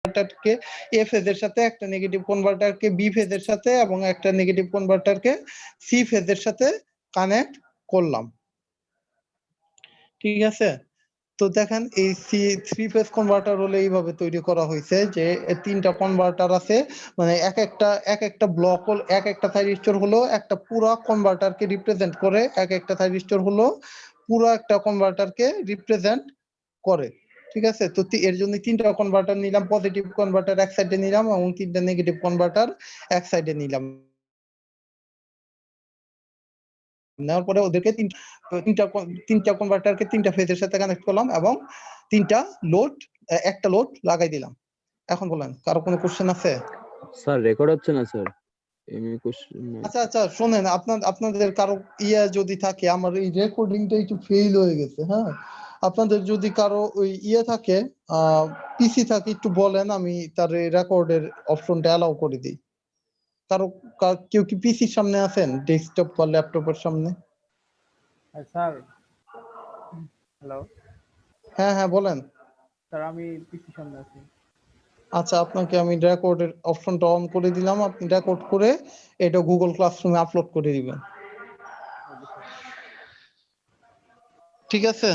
কনভার্টারকে এ ফেজের সাথে, একটা নেগেটিভ কনভার্টারকে বি ফেজের সাথে এবং একটা নেগেটিভ কনভার্টারকে সি ফেজের সাথে কানেক্ট করলাম। ঠিক আছে, তো দেখেন এই থ্রি ফেজ কনভার্টার হলে এইভাবে তৈরি করা হয়েছে যে তিনটা কনভার্টার আছে, মানে এক একটা ব্লক হল, এক একটা থাইরিস্টর হলো একটা পুরো কনভার্টারকে রিপ্রেজেন্ট করে, এক একটা থাইরিস্টর হলো পুরো একটা কনভার্টারকে রিপ্রেজেন্ট করে। ঠিক আছে, তো এর জন্য তিনটা কনভার্টার নিলাম, পজিটিভ কনভার্টার এক সাইডে নিলাম এবং তিনটা নেগেটিভ কনভার্টার এক সাইডে নিলাম। নেওয়ার পরে ওদেরকে তিনটা কনভার্টারকে তিনটা ফেজের সাথে কানেক্ট করলাম এবং তিনটা লোড, একটা লোড লাগাই দিলাম। এখন বলেন, কারো কোনো কোশ্চেন আছে? স্যার রেকর্ড হচ্ছে না স্যার, এমনি কোশ্চেন। আচ্ছা আচ্ছা, শোনেন, আপনাদের কারো ইয়া যদি থাকে, আমার এই রেকর্ডিংটা একটু ফেল হয়ে গেছে। হ্যাঁ, আপনাদের যদি কারো ওই ইয়ে থাকে, পিসি থাকে, একটু বলেন, আমি তার রেকর্ডের অপশনটা অ্যালাউ করে দিই। কেউ কি পিসির সামনে আছেন, ডেস্কটপ বা ল্যাপটপের সামনে? Sir hello. হ্যাঁ হ্যাঁ বলেন। স্যার আমি পিসির সামনে আছি। আচ্ছা, আপনাকে আমি রেকর্ডের অপশনটা অন করে দিলাম, আপনি রেকর্ড করে এটা গুগল ক্লাসরুমে আপলোড করে দিবেন। ঠিক আছে?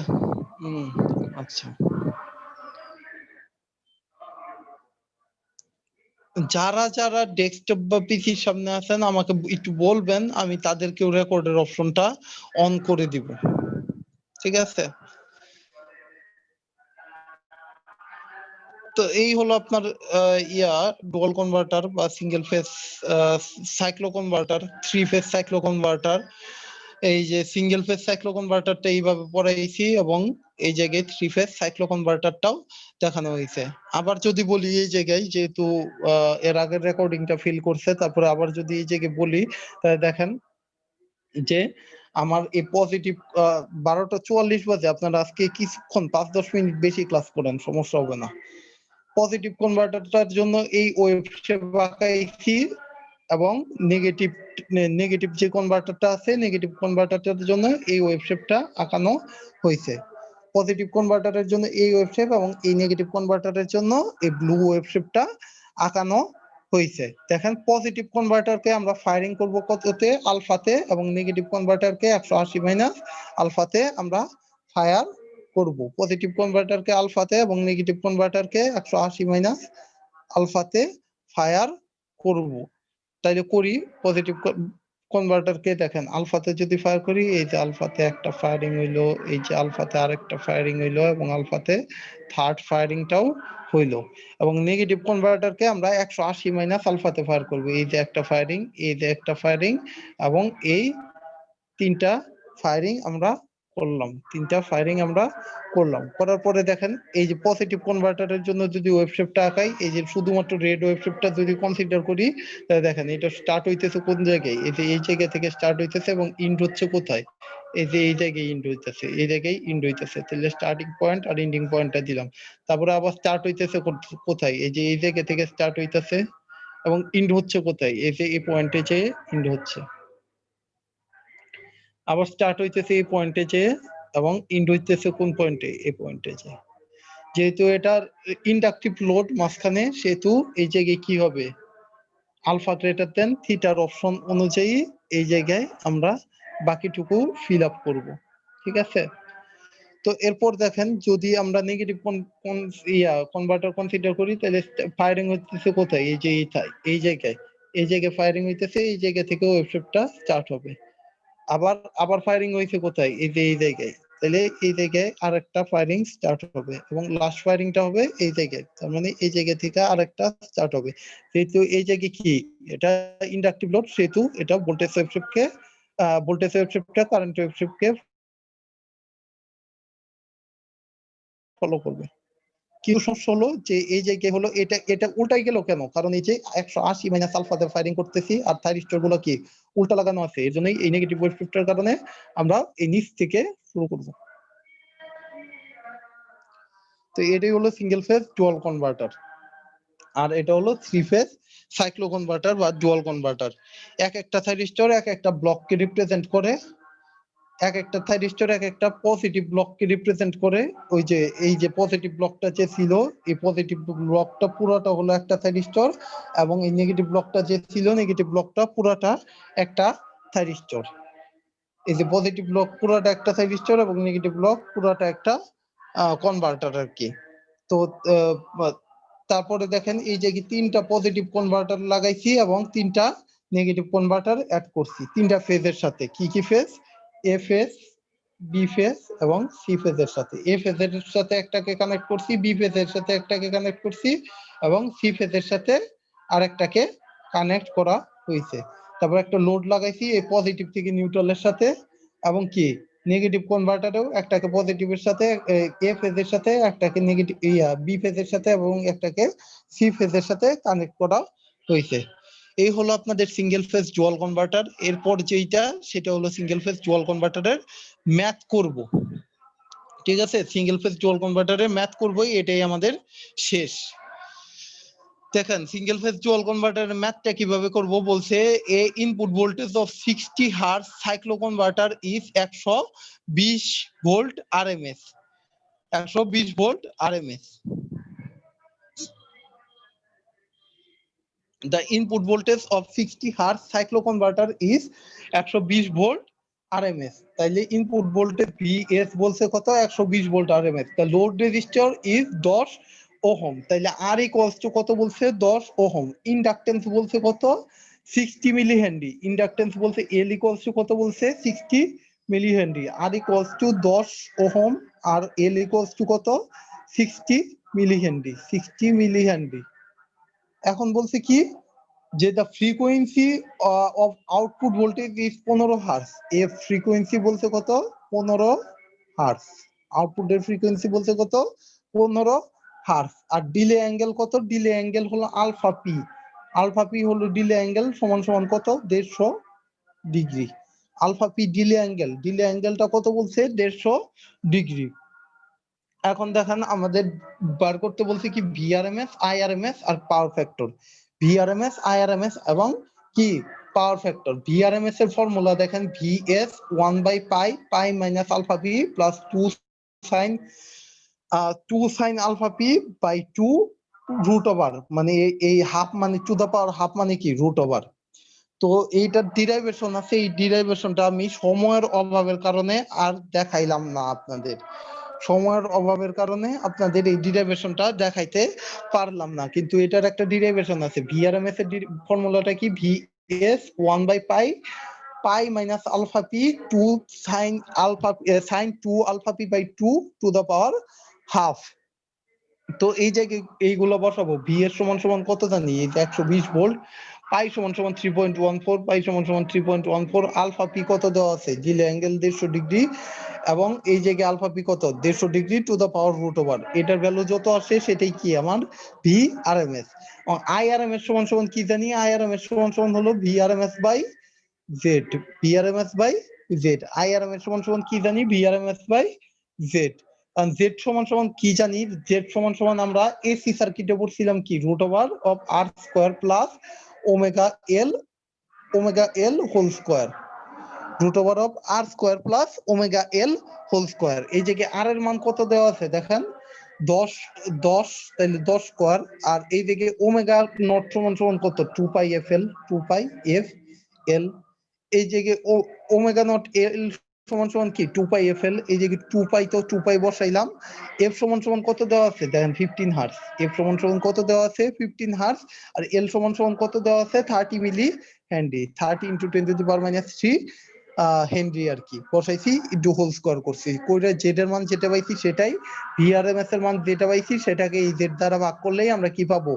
আচ্ছা, যারা যারা ডেস্কটপ বা পিসির সামনে আছেন আমাকে একটু বলবেন, আমি তাদেরকেও রেকর্ডের অপশনটা অন করে দিব। ঠিক আছে, তো এই হলো আপনার ডুয়াল কনভার্টার বা single phase cyclo converter, three phase cyclo converter. এই যে সিঙ্গেল ফেজ সাইক্লো কনভার্টারটা এইভাবে পড়াইছি এবং এই জায়গায় থ্রি ফেজ সাইক্লো কনভার্টারটাও দেখানো হয়েছে। আবার যদি বলি এই জায়গায়, যেহেতু এর আগের রেকর্ডিংটা ফিল করছে, তারপরে আবার যদি এই জায়গায় বলি, তাহলে দেখেন যে আমার এই পজিটিভ 12:44 বাজে, আপনারা আজকে কিছুক্ষণ 5-10 মিনিট বেশি ক্লাস করেন, সমস্যা হবে না। পজিটিভ কনভার্টারটার জন্য এই ওয়েভ শেপ আঁকাইছি এবং নেগেটিভ যে কনভার্টারটা আছে, নেগেটিভ কনভার্টারটার জন্য এই ওয়েভ শেপটা আঁকানো হয়েছে। পজিটিভ কনভার্টারের জন্য এই ওয়েভ শেপ এবং এই নেগেটিভ কনভার্টারের জন্য এই ব্লু ওয়েভ শেপটা আঁকানো হয়েছে। দেখেন, পজিটিভ কনভার্টারকে আমরা ফায়ারিং করব কততে? আলফাতে, এবং নেগেটিভ কনভার্টারকে 180 মাইনাস আলফাতে আমরা ফায়ার করব। পজিটিভ কনভার্টারকে আলফাতে এবং নেগেটিভ কনভার্টারকে 180 মাইনাস আলফাতে ফায়ার করব। তাইলে করি, পজিটিভ কনভার্টারকে দেখেন আলফাতে যদি ফায়ার করি, এই যে আলফাতে একটা ফায়ারিং হইলো, এই যে আলফাতে আরেকটা ফায়ারিং হইলো এবং আলফাতে থার্ড ফায়ারিংটাও হইলো। এবং নেগেটিভ কনভার্টারকে আমরা 180 মাইনাস আলফাতে ফায়ার করব। এই যে একটা ফায়ারিং, এই যে একটা ফায়ারিং এবং এই তিনটা ফায়ারিং আমরা করলাম, তিনটা ফায়ারিং আমরা করলাম। করার পরে দেখেন, এই যে পজিটিভ কনভার্টারের জন্য যদি ওয়েভ শেপটা আঁকাই, এই যে শুধুমাত্র রেড ওয়েভ শেপটা যদি কনসিডার করি, তাহলে দেখেন এটা স্টার্ট হইতেছে কোন জায়গায়? এই যে এই জায়গা থেকে স্টার্ট হইতেছে এবং ইন্ড হচ্ছে কোথায়? এই যে এই জায়গায় ইন্ড হইতেছে, এই জায়গায় ইন্ড হইতেছে। তাহলে স্টার্টিং পয়েন্ট আর এন্ডিং পয়েন্টটা দিলাম। তারপরে আবার স্টার্ট হইতেছে কোথায়? এই যে এই জায়গা থেকে স্টার্ট হইতেছে এবং ইন্ড হচ্ছে কোথায়? এই যে এই পয়েন্টে যে ইন্ড হচ্ছে। আবার স্টার্ট হইতেছে এই পয়েন্টে যে এবং ইন্ড হইতেছে কোন পয়েন্টে? এই পয়েন্টে যে। যেহেতু এটার ইন্ডাকটিভ লোড মাঝখানে, সেহেতু এই জায়গায় কি হবে? আলফা গ্রেটার দেন থিটার অপশন অনুযায়ী এই জায়গায় আমরা বাকিটুকু ফিল আপ করব। ঠিক আছে, তো এরপর দেখেন, যদি আমরা নেগেটিভ কনভার্টার কনসিডার করি, তাহলে ফায়ারিং হইতেছে কোথায়? এই যে এই জায়গায়, এই জায়গায় ফায়ারিং হইতেছে, এই জায়গা থেকে ওয়েভ শেপটা স্টার্ট হবে। আবার ফায়ারিং হয়েছে কোথায়? এই যে এই জায়গায়। তাহলে এই জায়গায় আরেকটা ফায়ারিং স্টার্ট হবে এবং লাস্ট ফায়ারিংটা হবে এই জায়গায়। তার মানে এই জায়গা থেকে আরেকটা স্টার্ট হবে। যেহেতু এই জায়গায় কি, এটা ইন্ডাকটিভ লোড, সেহেতু এটা ভোল্টেজ ওয়েভ শিফটকে কারেন্ট ওয়েভ শিফটকে ফলো করবে। কিন্তু সমস্যা হলো যে এই জায়গায় হলো এটা উল্টাই গেল কেন? কারণ এই যে 180 মাইনাস আলফাতে ফায়ারিং করতেছি আর থাইরিস্টর গুলো কি উল্টা লাগানো আছে, এর জন্যই এই নেগেটিভ ওয়েভ শিফটের কারণে আমরা এই নিচ থেকে শুরু করব। তো এটাই হলো সিঙ্গেল ফেজ ডুয়াল কনভার্টার, আর এটা হলো থ্রি ফেজ সাইক্লো কনভার্টার বা ডুয়াল কনভার্টার। এক একটা থাইরিস্টর এক একটা ব্লককে রিপ্রেজেন্ট করে এক একটা থাইরিস্টর এক একটা পজিটিভ ব্লককে রিপ্রেজেন্ট করে। ওই যে এই যে পজিটিভ ব্লকটা যে ছিল, এই পজিটিভ ব্লকটা পুরোটা হলো একটা থাইরিস্টর, এবং এই নেগেটিভ ব্লকটা যে ছিল, নেগেটিভ ব্লকটা পুরোটা একটা থাইরিস্টর। এই যে পজিটিভ ব্লক পুরোটা একটা থাইরিস্টর এবং নেগেটিভ ব্লক পুরোটা একটা কনভার্টার আর কি। তো তারপরে দেখেন এই যে তিনটা পজিটিভ কনভার্টার লাগাইছি এবং তিনটা নেগেটিভ কনভার্টার অ্যাড করছি তিনটা ফেজের সাথে। কি কি ফেজ? এ ফেজ, বি ফেজ এবং সি ফেজের সাথে। এ ফেজের সাথে একটাকে কানেক্ট করছি, বি ফেজের সাথে একটাকে কানেক্ট করছি এবং সি ফেজের সাথে আরেকটাকে কানেক্ট করা হয়েছে। তারপর একটা লোড লাগাইছি এই পজিটিভ থেকে নিউট্রালের সাথে, এবং কি নেগেটিভ কনভার্টারেও একটাকে পজিটিভের সাথে এ ফেজের সাথে, একটাকে নেগেটিভ বি ফেজের সাথে এবং একটাকে সি ফেজের সাথে কানেক্ট করা হয়েছে। এই হলো আপনাদের সিঙ্গেল ফেজ ডুয়াল কনভার্টার। এরপর যেইটা সেটা হলো সিঙ্গেল ফেজ ডুয়াল কনভার্টারের ম্যাথ করব। ঠিক আছে, সিঙ্গেল ফেজ ডুয়াল কনভার্টারের ম্যাথ করব, এটাই আমাদের শেষ। দেখেন সিঙ্গেল ফেজ ডুয়াল কনভার্টারের ম্যাথটা কিভাবে করব বলছে। A input voltage of 60 hertz cycloconverter is 120 volt RMS. 120 volt RMS. The input voltage of 60 hertz cycloconverter is 120 volt RMS. তাইলে ইনপুট ভোল্টেজ VS বলছে কত? 120 volt RMS. The load resistor is 10 ohm. তাইলে R equals to কত বলছে? 10 ohm. Inductance বলছে কত? 60 milli henry. Inductance বলছে L equals to কত বলছে? 60 milli henry. R equals to 10 ohm আর L equals to কত? 60 মিলি হেনরি। 60 milli Henry. এখন বলছে কি যে the frequency of output voltage is 15 hertz. এর ফ্রিকোয়েন্সি বলছে কত? 15 হার্জ। আউটপুটের ফ্রিকোয়েন্সি বলছে কত? 15 হার্জ। আর ডিলে অ্যাঙ্গেল কত? ডিলে অ্যাঙ্গেল হলো আলফা পি। আলফা পি হলো ডিলে অ্যাঙ্গেল সমান সমান কত? 150 degree. Alpha p delay angle, delay অ্যাঙ্গেলটা কত বলছে? 150 ডিগ্রি। এখন দেখেন আমাদের বার করতে বলছে কি ভিআরএমএস, আইআরএমএস আর পাওয়ার ফ্যাক্টর। ভিআরএমএস, আইআরএমএস এবং কি পাওয়ার ফ্যাক্টর। ভিআরএমএস এর ফর্মুলা দেখেন ভিএস 1/পাই, pi minus alpha p plus 2 sine alpha p by 2 root over, মানে এই হাফ মানে টু দা পাওয়ার হাফ মানে কি রুট ওভার। তো এইটার ডিরাইভেশন আছে, এই ডিরাইভেশনটা আমি সময়ের অভাবের কারণে আর দেখাইলাম না আপনাদের। সময়ের অভাবের কারণে আপনাদের এই ডিরাইভেশনটা দেখাইতে পারলাম না, কিন্তু এটার একটা ডিরাইভেশন আছে। ভিআরএমএস এর ফর্মুলাটা কি? ভিএস 1/পাই, pi minus alpha P 2 sine alpha sine 2 alpha p by 2 to the power half. তো এই জায়গায় এইগুলো বসাবো। ভি এর সমান সমান কত জানি? এই যে 120 ভোল্ট। পাই সমান সমান 3.14, পাই সমান সমান 3.14। আলফা পি কত দেওয়া আছে? ডিলে অ্যাঙ্গেল 150 ডিগ্রি, এবং এই জায়গায় আলফা পি কত? 150 degree to the power root over. এটার ভ্যালু যত আসে সেটাই কি আমার V R M S. I R M S সমান সমান কি জানি? আই আর এম এস সমান সমান হলো V R M S by Z. V R M S by Z. I R M S সমান সমান কি জানি? V R M S by Z. Z সমান সমান কি জানি? জেড সমান সমান আমরা এসি সার্কিটে পড়ছিলাম কি? Root over of R square plus omega L whole square. Root over of R square plus omega L whole square. এই জায়গায় আর এর মান কত দেওয়া আছে দেখেন? 10, তাহলে 10 স্কয়ার। আর এই দিকে ওমেগা নট সমান সমান কত? 2 পাই এফ এল, 2 পাই এফ এল। এই জায়গায় ওমেগা নট এল সমান সমান কি? 2 পাই এফ এল। এই জায়গায় 2 পাই, তো 2 পাই বসাইলাম। এফ সমান সমান কত দেওয়া আছে দেখেন? 15 হার্জ। এফ সমান সমান কত দেওয়া আছে? 15 হার্জ। আর এল সমান সমান কত দেওয়া আছে? 30 মিলি হেনরি। 30 × 10⁻³ হেনরি আর কি বসাইছি, একটু হোল স্কয়ার করছি। কইরা জেড এর মান যেটা পাইছি সেটাই, ভিআরএমএস এর মান যেটা পাইছি সেটাকে এই জেড দ্বারা ভাগ করলেই আমরা কি পাবো?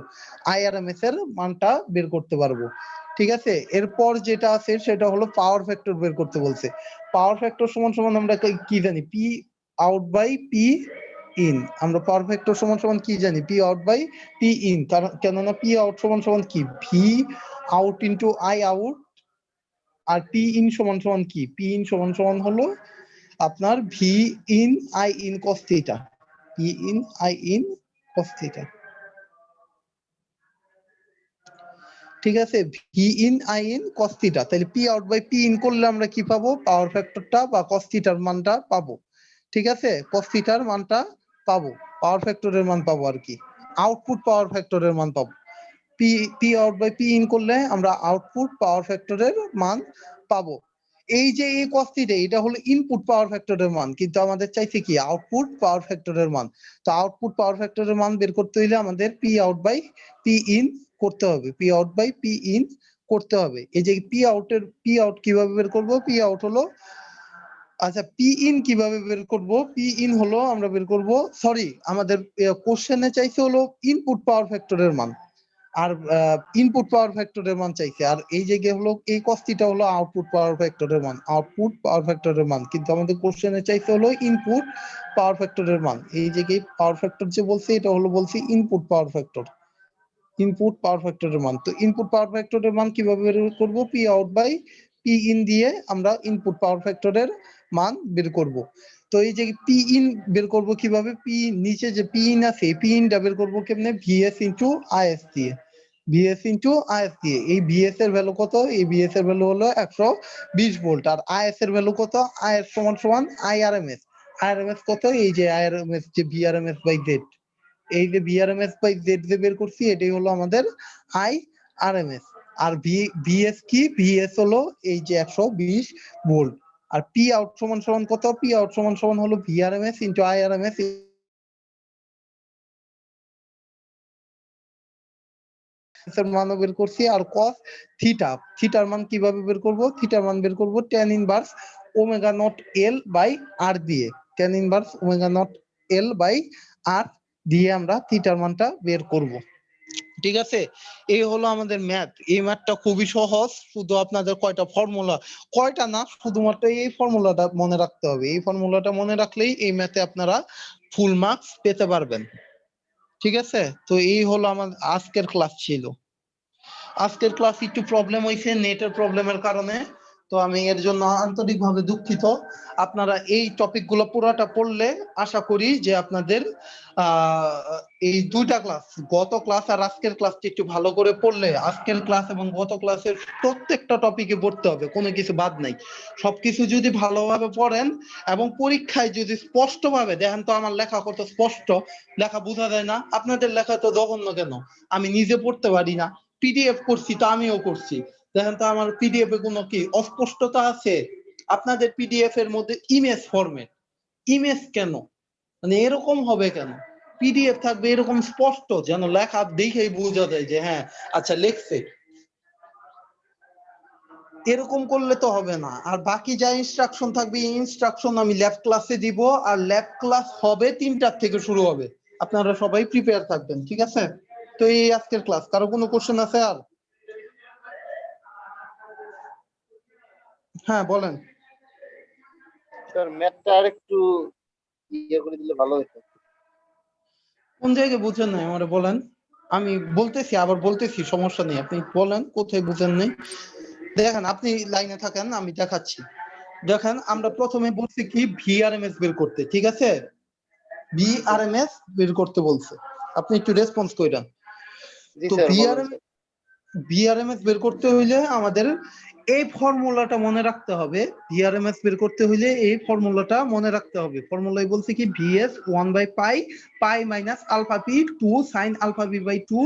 আইআরএমএস এর মানটা বের করতে পারবো। ঠিক আছে, এরপর যেটা আছে সেটা হলো পাওয়ার ফ্যাক্টর বের করতে বলছে। পাওয়ার ফ্যাক্টর সমান সমান আমরা কি জানি? P out by P in. আমরা পাওয়ার ফ্যাক্টর সমান সমান কি জানি? P out by P in. কারণ কেননা পি আউট সমান সমান কি? V out into I out. আর পি ইন সমান সমান কি? পি ইন সমান সমান হলো আপনার V in I in cos theta. P in I in cos theta. ঠিক আছে, V in I in cos theta, তাহলে P out by P in করলে আমরা কি পাবো, পাওয়ার ফ্যাক্টরটা বা কস থিটার মানটা পাবো। ঠিক আছে, কস থিটার মানটা পাবো, পাওয়ার ফ্যাক্টরের মান পাবো আর কি, আউটপুট পাওয়ার ফ্যাক্টরের মান পাবো। P P out by P in করলে আমরা আউটপুট পাওয়ার ফ্যাক্টরের মান পাবো। এই যে এই কস থিটা এটা হলো ইনপুট পাওয়ার ফ্যাক্টরের মান, কিন্তু আমাদের চাইছে কি আউটপুট পাওয়ার ফ্যাক্টরের মান। তো আউটপুট পাওয়ার ফ্যাক্টরের মান বের করতে হইলে আমাদের P out by P in করতে হবে, P out by P in করতে হবে। এই যে পি আউট কিভাবে বের করব, পি আউট হলো, আচ্ছা পি ইন কিভাবে বের করব, পি ইন হলো আমরা বের করব, সরি আমাদের কোশ্চেনে চাইছে হলো ইনপুট পাওয়ার ফ্যাক্টরের মান, আর ইনপুট পাওয়ার ফ্যাক্টরের মান চাইছে, আর এই জায়গায় হলো এই কস থিটা হলো আউটপুট পাওয়ার ফ্যাক্টরের মান, আউটপুট পাওয়ার ফ্যাক্টরের মান, কিন্তু আমাদের কোশ্চেনে চাইছে হলো ইনপুট পাওয়ার ফ্যাক্টরের মান। এই জায়গায় পাওয়ার ফ্যাক্টর যে বলছে এটা হলো বলছি ইনপুট পাওয়ার ফ্যাক্টর, ইনপুট পাওয়ার ফ্যাক্টরের মান। তো ইনপুট পাওয়ার ফ্যাক্টরের মান কিভাবে বের করব, P out by P in দিয়ে আমরা ইনপুট পাওয়ার ফ্যাক্টরের মান বের করব। তো এই যে পি ইন বের করব কিভাবে, পি নিচে যে পি ইন আছে পি ইনটা বের করব কেমনে, ভিএস ইনটু আইএস দিয়ে, ভিএস ইনটু আইএস দিয়ে। এই ভিএস এর ভ্যালু কত, এই ভিএস এর ভ্যালু হলো 120 ভোল্ট, আর আইএস এর ভ্যালু কত, আইএস সমান সমান আইআরএমএস, আইআরএমএস কত, এই যে আইআরএমএস যে ভিআরএমএস বাই জেড, এই যে ভিআরএমএস বাই জেড যে বের করছি এটাই হলো আমাদের আইআরএমএস। আর ভিএস কি, ভিএস হলো এই যে 120 ভোল্ট, আর পি আউট সমান সমান কত, পি আউট সমান সমান হলো ভিআরএমএস ইনটু আইআরএমএস এর মানও বের করছি, আর কস থিটা, থিটার মান কিভাবে বের করব, থিটার মান বের করব tan inverse omega naught L by R দিয়ে, tan inverse omega naught L by R দিয়ে আমরা থিটার মানটা বের করব। ঠিক আছে, এই হলো আমাদের ম্যাথ। এই ম্যাথটা খুবই সহজ, শুধু আপনাদের কয়টা ফর্মুলা, কয়টা না শুধুমাত্র এই ফর্মুলাটা মনে রাখতে হবে, এই ফর্মুলাটা মনে রাখলেই এই ম্যাথে আপনারা ফুল মার্কস পেতে পারবেন। ঠিক আছে, তো এই হলো আমার আজকের ক্লাস ছিল। আজকের ক্লাস একটু প্রবলেম হয়েছে নেটের প্রবলেমের কারণে, তো আমি এর জন্য আন্তরিকভাবে দুঃখিত। আপনারা এই টপিকগুলো পুরোটা পড়লে আশা করি যে আপনাদের এই দুইটা ক্লাস, গত ক্লাস আর আজকের ক্লাসটি একটু ভালো করে পড়লে, আজকের ক্লাস এবং গত ক্লাসের প্রত্যেকটা টপিকে পড়তে হবে, কোনো কিছু বাদ নাই। সবকিছু যদি ভালোভাবে পড়েন এবং পরীক্ষায় যদি স্পষ্টভাবে দেখেন, তো আমার লেখা কত স্পষ্ট, লেখা বোঝা যায় না, আপনাদের লেখা তো জঘন্য কেন, আমি নিজে পড়তে পারি না, পিডিএফ করছি তো আমিও করছি, দেখেন তো আমার পিডিএফ এ কোনো কি অস্পষ্টতা আছে, আপনাদের পিডিএফ এর মধ্যে ইমেজ ফরম্যাট, ইমেজ কেন, মানে এরকম হবে কেন, পিডিএফ থাকবে এরকম স্পষ্ট যেন লেখা দেখেই বোঝা যায় যে হ্যাঁ আচ্ছা লিখছে, এরকম করলে তো হবে না। আর বাকি যা ইনস্ট্রাকশন থাকবে এই ইনস্ট্রাকশন আমি ল্যাব ক্লাসে দিব, আর ল্যাব ক্লাস হবে 3টার থেকে শুরু হবে, আপনারা সবাই প্রিপেয়ার থাকবেন। ঠিক আছে, তো এই আজকের ক্লাস, কারো কোনো কোশ্চেন আছে আর? হ্যাঁ বলেন স্যার, ম্যাথটা আরেকটু ইয়ে করে দিলে ভালো হতো। কোন জায়গায় বুঝেন নাই আমারে বলেন, আমি বলতেছি আবার বলতেছি, সমস্যা নেই, আপনি বলেন কোথায় বুঝেন নাই। দেখেন আপনি লাইনে থাকেন আমি দেখাচ্ছি। দেখেন আমরা প্রথমে বলছি কি ভিআরএমএস বের করতে, ঠিক আছে, ভিআরএমএস বের করতে বলছে, আপনি একটু রেসপন্স কইরান। জি তো স্যার, বলুন স্যার। ভিআরএমএস বের করতে হইলে আমাদের এই ফর্মুলাটা মনে রাখতে হবে, ভিআরএমএস বের করতে হইলে এই ফর্মুলাটা মনে রাখতে হবে। ফর্মুলায় বলছে কি VS 1 by pi, pi minus alpha P 2 sine alpha B by 2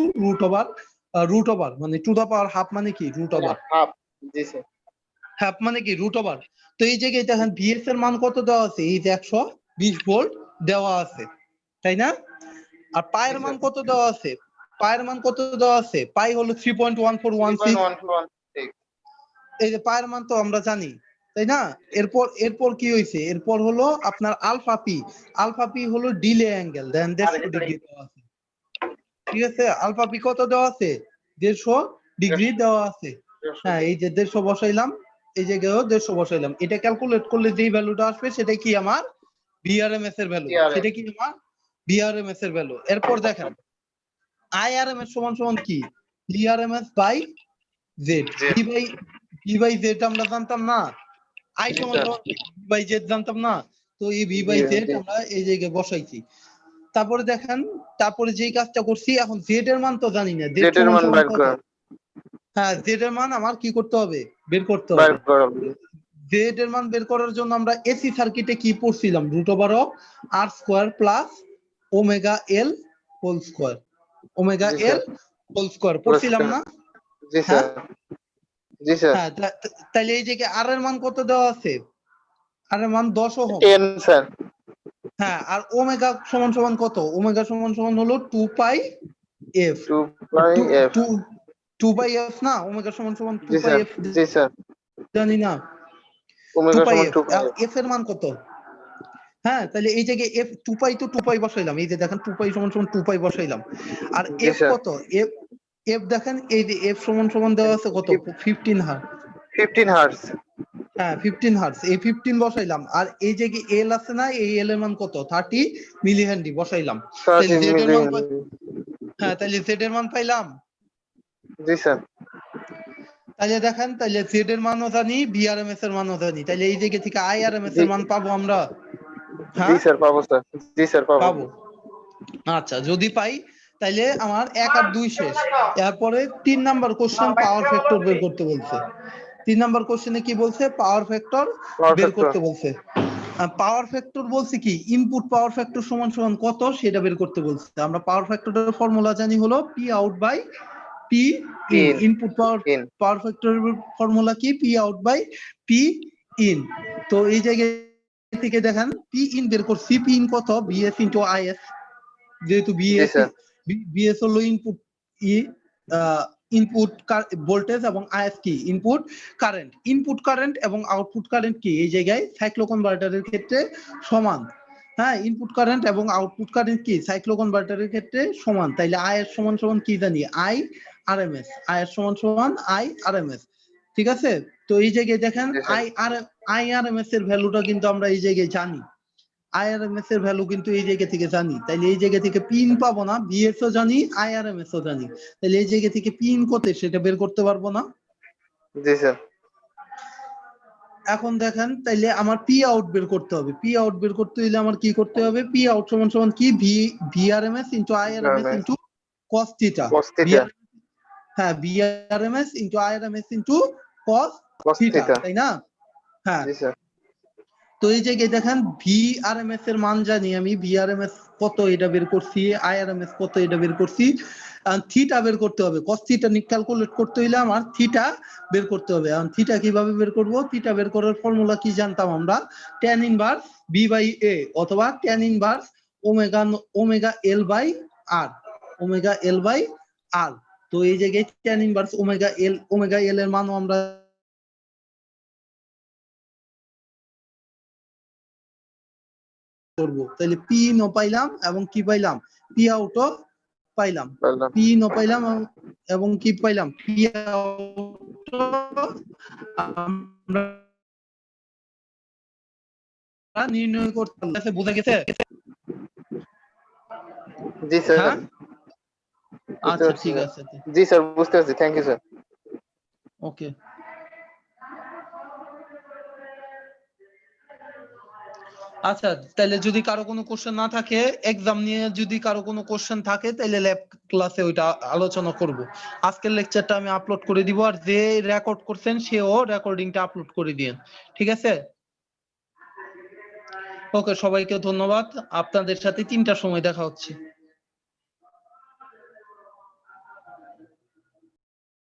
root over মানে টু দা পাওয়ার হাফ মানে কি রুট ওভার, হাফ। জি স্যার। হাফ মানে কি রুট ওভার। তো এই জায়গায় দেখেন ভিএস এর মান কত দেওয়া আছে, এই যে 120 ভোল্ট দেওয়া আছে, তাই না? আর পায়ের মান কত দেওয়া আছে, পায়ের মান কত দেওয়া আছে, পাই হলো 3.1416, 3.1416। এই যে পায়ের মান তো আমরা জানি, তাই না? এরপর কি হয়েছে, এরপর হলো আপনার আলফা পি, আলফা পি হলো ডিলে অ্যাঙ্গেল, দেন 150 ডিগ্রি দেওয়া আছে। ঠিক আছে, আলফা পি কত দেওয়া আছে, 150 ডিগ্রি দেওয়া আছে। হ্যাঁ, এই যে 150 বসাইলাম, এই জায়গায়ও 150 বসাইলাম, এটা ক্যালকুলেট করলে যেই ভ্যালুটা আসবে সেটা কি আমার ভিআরএমএস এর ভ্যালু, সেটা কি আমার ভিআরএমএস এর ভ্যালু। এরপর দেখেন আইআরএমএস সমান সমান কি, VRMS by Z, V by Z আমরা জানতাম না, আই সমান সমান ভি বাই জেড জানতাম না, তো এই ভি বাই জেড আমরা এই জায়গায় বসাইছি। তারপরে দেখেন, তারপরে যেই কাজটা করছি, এখন জেড এর মান তো জানি না, জেড জেড এর সমান মান সমান বের কত, করুন। হ্যাঁ জেড এর মান আমার কি করতে হবে, বের করতে বার হবে। করো। জেড এর মান বের করার জন্য আমরা এসি সার্কিটে কি পড়ছিলাম, √r² plus omega L whole square, omega জি এল স্যার। হোল স্কয়ার পড়ছিলাম না? জি হ্যাঁ স্যার। জি স্যার। হ্যাঁ, তাহলে এই যে আর এর মান কত দেওয়া আছে, আর এর মান 10 ওহম। 10 স্যার। হ্যাঁ আর ওমেগা সমান সমান কত, ওমেগা সমান সমান হলো 2 পাই এফ, 2 পাই টু এফ। টু 2 পাই এফ না, ওমেগা সমান সমান 2 জি পাই স্যার। F G sir. জানি না, 2 ওমেগা পাই সমান এফ, 2 পাই এফ। এফ এর মান কত? হ্যাঁ তাহলে এই জায়গায় এফ 2 পাই তো 2 পাই বসাইলাম, এই যে দেখেন 2 পাই সমান সমান 2 পাই বসাইলাম। আর জি এফ স্যার। কত, এফ এফ দেখেন এই যে এফ সমান সমান দেওয়া আছে কত, 15 হার্টজ। 15 হার্টজ। হ্যাঁ 15 হার্টজ, এই 15 বসাইলাম। আর এই যে এল আছে না, এই এল এর মান কত, 30 মিলি হেনরি বসাইলাম। তাহলে 30 জেড এর মিলি। মান হ্যাঁ তাহলে জেড এর মান পাইলাম। জি স্যার। তাহলে দেখেন, তাহলে জেড এর মানও জানি, বিআরএমএস এর মানও জানি, তাহলে এই জায়গা থেকে আইআরএমএস জি এর মান পাবো আমরা। জি হ্যাঁ স্যার পাবো স্যার। জি স্যার পাবো। পাবো। আচ্ছা যদি পাই তাইলে আমার 1 আর 2 শেষ। এরপরে 3 নাম্বার কোশ্চেন পাওয়ার ফ্যাক্টর বের করতে বলছে। 3 নাম্বার কোশ্চেনে কি বলছে, পাওয়ার ফ্যাক্টর বের পারফেক্ট। করতে বলছে। পাওয়ার ফ্যাক্টর বলছে কি, ইনপুট পাওয়ার ফ্যাক্টর সমান সমান কত সেটা বের করতে বলছে। আমরা পাওয়ার ফ্যাক্টরের ফর্মুলা জানি হলো P out by P in. In. Input in. Power ফ্যাক্টরের ফর্মুলা কি, P out by P in. তো এই জায়গায় থেকে দেখেন পি ইন বের করছি, পি ইন কত, বিএস ইনটু আইএস, যেহেতু জি স্যার। বিএস হলো ইনপুট ই ইনপুট ভোল্টেজ এবং আইএস কি ইনপুট কারেন্ট। ইনপুট কারেন্ট এবং আউটপুট কারেন্ট কি এই জায়গায় সাইক্লো কনভার্টারের ক্ষেত্রে সমান। হ্যাঁ ইনপুট কারেন্ট এবং আউটপুট কারেন্ট কি সাইক্লো কনভার্টারের ক্ষেত্রে সমান। তাইলে আই এর সমান সমান কি জানি, I R M S, I এর সমান সমান আই আর এম এস। ঠিক আছে, তো এই জায়গায় দেখেন জি sir. I R M S এর ভ্যালুটা কিন্তু আমরা এই জায়গায় জানি, আইআরএমএস এর ভ্যালু কিন্তু এই জায়গা থেকে জানি। তাইলে এই জায়গা থেকে পিন পাবো না, বিএস ও জানি আইআরএমএস ও জানি, তাহলে এই জায়গা থেকে পিন কত সেটা বের করতে পারবো না। জি স্যার। এখন দেখেন তাইলে আমার পি আউট বের করতে হবে। পি আউট বের করতে হলে আমার কি করতে হবে, পি আউট সমান সমান কি, V RMS into IRMS into cos theta. Cos theta. হ্যাঁ ভিআরএমএস ইনটু আইআরএমএস ইনটু কস কস থিটা, থিটা। তাই না? হ্যাঁ জি স্যার। তো এই জায়গায় দেখেন ভিআরএমএস এর মান জানি আমি, ভিআরএমএস কত এটা বের করছি, আইআরএমএস কত এটা বের করছি। থিটা বের করতে হবে, কস থিটা ক্যালকুলেট করতে হইলে আমার থিটা বের করতে হবে। এখন থিটা কিভাবে বের করব, থিটা বের করার ফর্মুলা কি জানতাম আমরা, tan inverse B by A অথবা tan inverse omega L by R, omega L by R. তো এই জায়গায় tan ইনভার্স ওমেগা এল এর মানও আমরা করব। তাহলে পি ইনও পাইলাম এবং কি পাইলাম, পি আউটও পাইলাম, বললাম। পি ইনও পাইলাম এবং কি পাইলাম, পি আউটও আমরা নির্ণয় করতে পারলাম। বুঝা গেছে? জি স্যার। হ্যাঁ বুঝতে আচ্ছা পারছি ঠিক স্যার। আছে, জি স্যার বুঝতে পারছি, থ্যাংক ইউ স্যার। ওকে। আচ্ছা তাহলে যদি কারো কোনো কোশ্চেন না থাকে, এক্সাম নিয়ে যদি কারো কোনো কোশ্চেন থাকে তাহলে ল্যাব ক্লাসে ওইটা আলোচনা করব। আজকের লেকচারটা আমি আপলোড করে দিব, আর যে রেকর্ড করছেন সেও রেকর্ডিংটা আপলোড করে দিয়েন, ঠিক আছে? ওকে, সবাইকে ধন্যবাদ। আপনাদের সাথে 3টার সময় দেখা হচ্ছে।